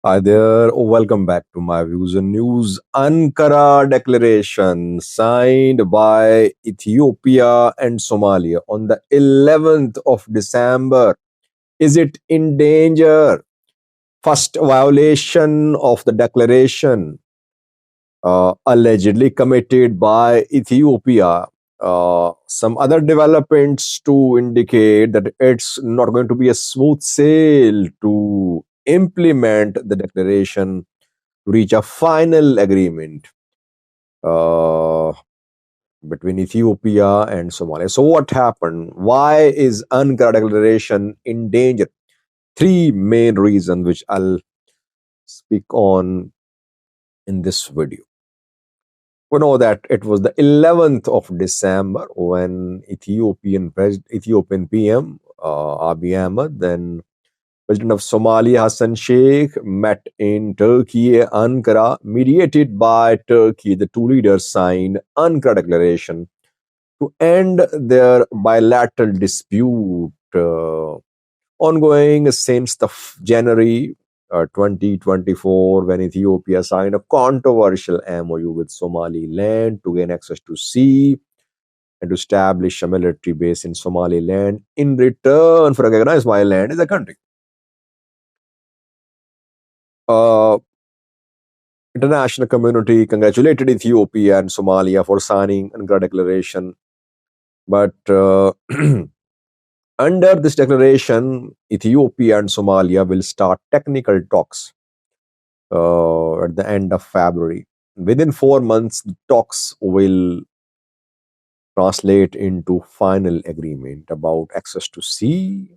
Hi there, welcome back to my views and news. Ankara Declaration signed by Ethiopia and Somalia on the 11th of December. Is it in danger? First violation of the declaration allegedly committed by Ethiopia. Some other developments to indicate that it's not going to be a smooth sail to implement the declaration to reach a final agreement uh, between Ethiopia and Somalia. So, what happened? Why is Ankara Declaration in danger? Three main reasons, which I'll speak on in this video. We know that it was the 11th of December when Ethiopian PM Abiy Ahmed, then President of Somalia Hassan Sheikh, met in Turkey, Ankara, mediated by Turkey. The two leaders signed Ankara Declaration to end their bilateral dispute ongoing since the January 2024 when Ethiopia signed a controversial MOU with Somaliland to gain access to sea and to establish a military base in Somaliland in return for recognizing Somaliland as a country. Uh, International community congratulated Ethiopia and Somalia for signing Ankara Declaration, but under this declaration, Ethiopia and Somalia will start technical talks at the end of February. Within 4 months, the talks will translate into final agreement about access to sea,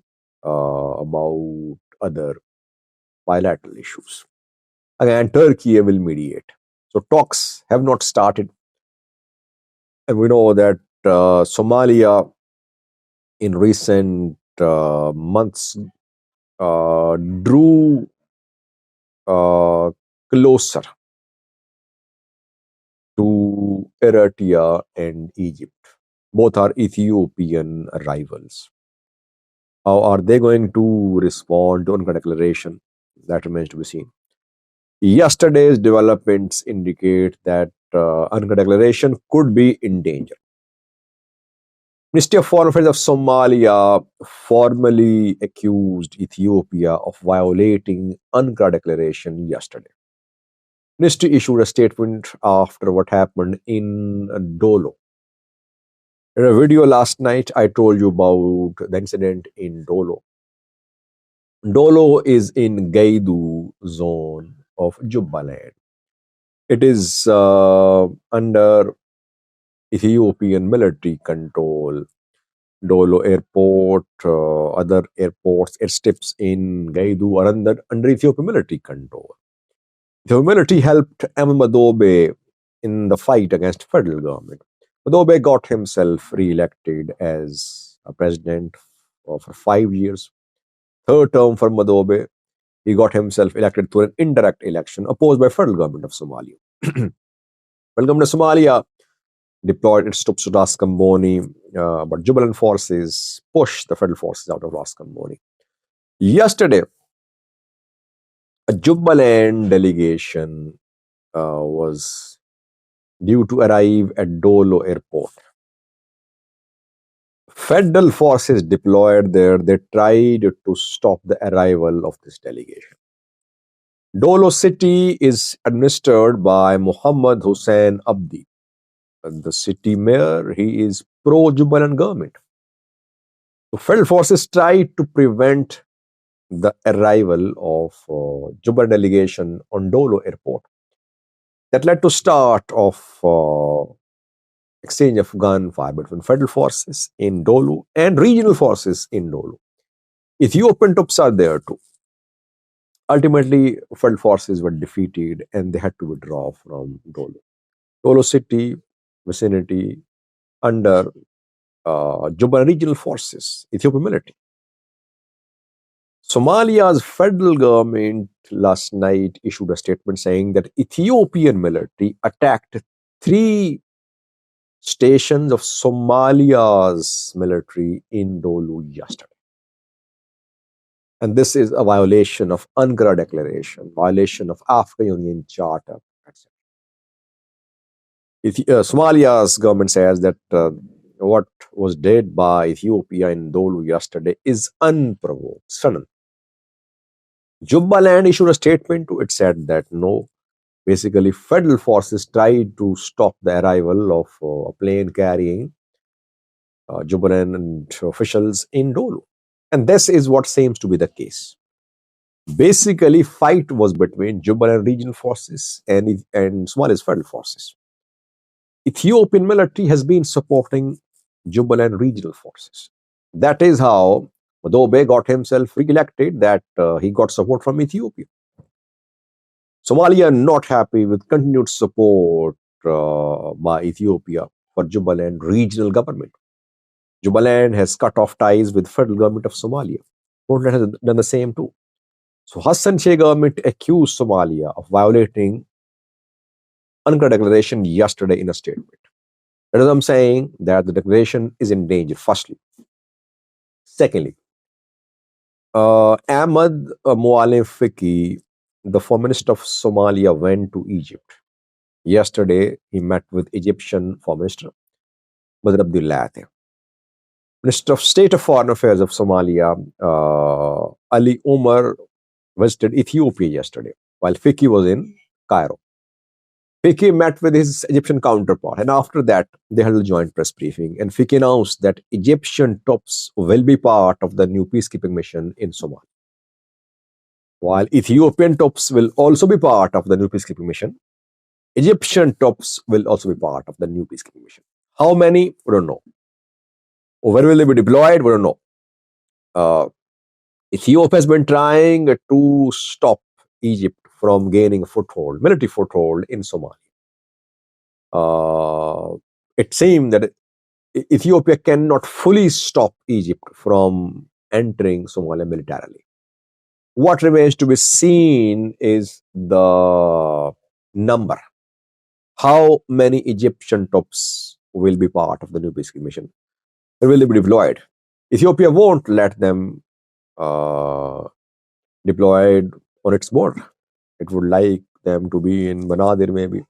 about other bilateral issues. Again, Turkey will mediate. So talks have not started, and we know that Somalia in recent months drew closer to Eritrea and Egypt. Both are Ethiopian rivals. How are they going to respond to Ankara Declaration? That remains to be seen. Yesterday's developments indicate that Ankara Declaration could be in danger. Ministry of Foreign Affairs of Somalia formally accused Ethiopia of violating Ankara Declaration yesterday. Ministry issued a statement after what happened in Dolo. In a video last night, I told you about the incident in Dolo. Dolo is in Gaidu zone of Jubaland. It is under Ethiopian military control. Dolo airport, other airports, airstrips in Gaidu are under Ethiopian military control. The military helped Madobe in the fight against federal government. Madobe got himself re-elected as a president for 5 years. Third term for Madobe, he got himself elected through an indirect election opposed by federal government of Somalia. Welcome to Somalia deployed its troops to Ras Kamboni, but Jubaland forces pushed the federal forces out of Ras Kamboni. Yesterday, a Jubaland delegation was due to arrive at Dolo airport. Federal forces deployed there, they tried to stop the arrival of this delegation. Dolo city is administered by Muhammad Hussein Abdi. The city mayor, he is pro-Jubaland government. So federal forces tried to prevent the arrival of Jubaland delegation on Dolo airport. That led to start of exchange of gunfire between federal forces in Dolo and regional forces in Dolo. Ethiopian troops are there too. Ultimately, federal forces were defeated and they had to withdraw from Dolo. Dolo city, vicinity, under Jubaland regional forces, Ethiopian military. Somalia's federal government last night issued a statement saying that Ethiopian military attacked 3 stations of Somalia's military in Dolo yesterday. And this is a violation of Ankara Declaration, violation of African Union Charter, etc. Somalia's government says that what was did by Ethiopia in Dolu yesterday is unprovoked, sudden. Jubaland issued a statement to it said that no, basically federal forces tried to stop the arrival of a plane carrying Jubaland and officials in Dolu. And this is what seems to be the case. Basically, fight was between Jubaland regional forces and Somalia's federal forces. Ethiopian military has been supporting Jubaland regional forces. That is how Dobe got himself re-elected, that he got support from Ethiopia. Somalia not happy with continued support by Ethiopia for Jubaland regional government. Jubaland has cut off ties with federal government of Somalia. Puntland has done the same too. So Hassan Sheikh government accused Somalia of violating Ankara Declaration yesterday in a statement. That is, I'm saying that the declaration is in danger, firstly. Secondly, Ahmad Mualim Fiki, the foreign minister of Somalia, went to Egypt. Yesterday, he met with Egyptian foreign minister, Badr Abdullah. Minister of State of Foreign Affairs of Somalia, Ali Umar, visited Ethiopia yesterday, while Fiki was in Cairo. Fiki met with his Egyptian counterpart, and after that, they held a joint press briefing. And Fiki announced that Egyptian troops will be part of the new peacekeeping mission in Somalia, while Ethiopian troops will also be part of the new peacekeeping mission. Egyptian troops will also be part of the new peacekeeping mission. How many? We don't know. Where will they be deployed? We don't know. Ethiopia has been trying to stop Egypt from gaining a foothold, military foothold in Somalia. It seemed that Ethiopia cannot fully stop Egypt from entering Somalia militarily. What remains to be seen is the number. How many Egyptian troops will be part of the new peacekeeping mission? Where will they be deployed? Ethiopia won't let them deployed on its border. It would like them to be in Banadir maybe,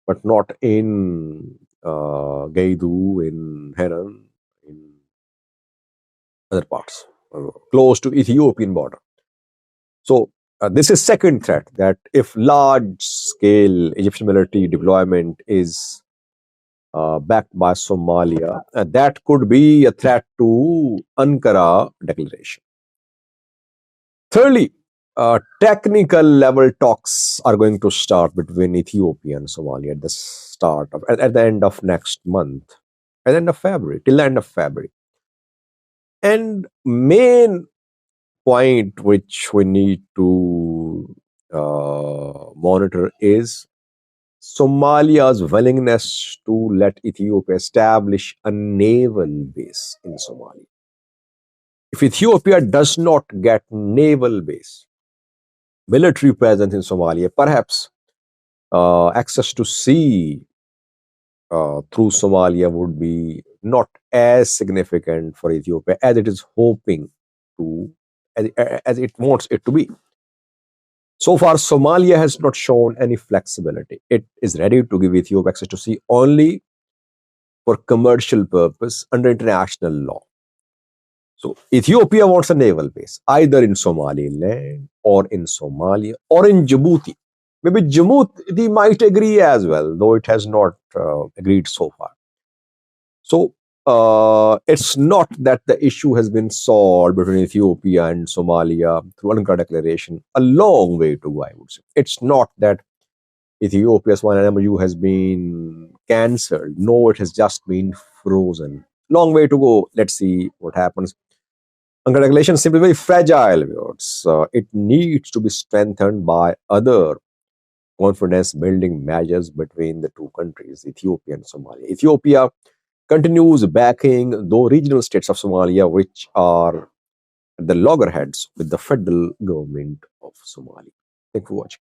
but not in Gaidu, in Henan, in other parts, close to Ethiopian border. So this is second threat, that if large-scale Egyptian military deployment is backed by Somalia, that could be a threat to Ankara declaration. Thirdly, technical level talks are going to start between Ethiopia and Somalia at the start of at the end of next month, at the end of February, till the end of February. And main point which we need to monitor is Somalia's willingness to let Ethiopia establish a naval base in Somalia. If Ethiopia does not get naval base, military presence in Somalia, perhaps access to sea through Somalia would be not as significant for Ethiopia as it is hoping to, as it wants it to be. So far, Somalia has not shown any flexibility. It is ready to give Ethiopia access to sea only for commercial purpose under international law. So Ethiopia wants a naval base either in Somaliland or in Somalia or in Djibouti. Maybe Djibouti might agree as well, though it has not agreed so far. So it's not that the issue has been solved between Ethiopia and Somalia through Ankara Declaration. A long way to go, I would say. It's not that Ethiopia's Somalian MOU has been cancelled. No, it has just been frozen. Long way to go. Let's see what happens. Ankara Declaration is simply very fragile. It needs to be strengthened by other confidence building measures between the two countries, Ethiopia and Somalia. Ethiopia continues backing those regional states of Somalia which are at the loggerheads with the federal government of Somalia. Thank you for watching.